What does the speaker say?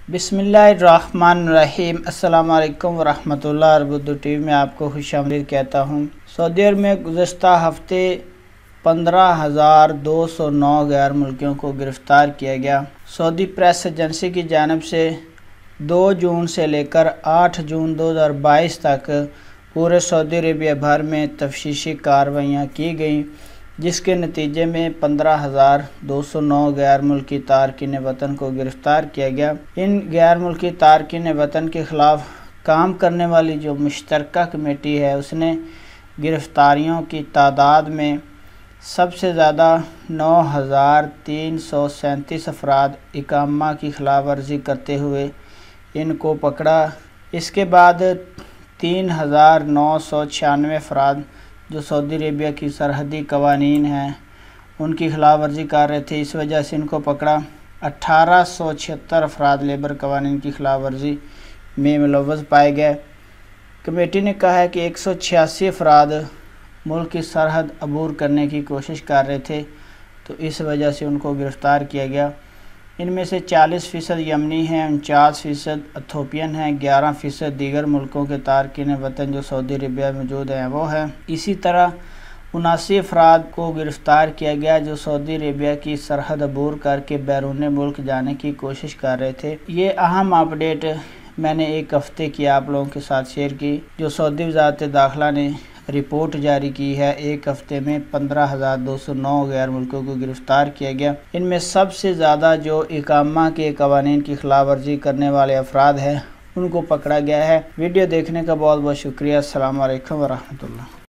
बिस्मिल्लाहिर्रहमानिर्रहीम। अस्सलाम वालेकुम वरहमतुल्लाह। अर्बुद्दू टीवी में आपको खुशामदीद कहता हूँ। सऊदी अरब में गुज़श्ता हफ्ते 15,209 गैर मुल्कियों को गिरफ़्तार किया गया। सऊदी प्रेस एजेंसी की जानिब से 2 जून से लेकर 8 जून 2022 तक पूरे सऊदी अरबिया भर में तफ्तीशी कार्रवाइयाँ की गईं, जिसके नतीजे में 15,209 गैर मुल्की तारकीन वतन को गिरफ़्तार किया गया। इन गैर मुल्की तारकीन वतन के ख़िलाफ़ काम करने वाली जो मुश्तरका कमेटी है, उसने गिरफ़्तारियों की तादाद में सबसे ज़्यादा 9,337 अफराद इकामा की खिलाफ वर्जी करते हुए इनको पकड़ा। इसके बाद 3,996 अफराद जो सऊदी अरेबिया की सरहदी कवानीन हैं उनकी खिलाफ वर्जी कर रहे थे, इस वजह से इनको पकड़ा। 1876 अफराद लेबर कवानीन की खिलाफ वर्जी में मुलव्वस पाए गए। कमेटी ने कहा है कि 186 अफराद मुल्क की सरहद अबूर करने की कोशिश कर रहे थे, तो इस वजह से उनको गिरफ़्तार किया गया। इनमें से 40% यमनी हैं, 49% इथोपियन हैं, 11% दीगर मुल्कों के तारकीन वतन जो सऊदी अरेबिया में मौजूद हैं वो हैं। इसी तरह 79 अफराद को गिरफ़्तार किया गया जो सऊदी अरेबिया की सरहद अबूर करके बैरून मुल्क जाने की कोशिश कर रहे थे। ये अहम अपडेट मैंने एक हफ़्ते की आप लोगों के साथ शेयर की। जो सऊदी वज़ारत दाखिला ने रिपोर्ट जारी की है, एक हफ़्ते में 15,209 गैर मुल्कों को गिरफ़्तार किया गया। इनमें सबसे ज़्यादा जो इकामा के कवानीन की खिलाफ वर्जी करने वाले अफराद हैं उनको पकड़ा गया है। वीडियो देखने का बहुत बहुत शुक्रिया। अस्सलाम वालेकुम वरहमतुल्लाह।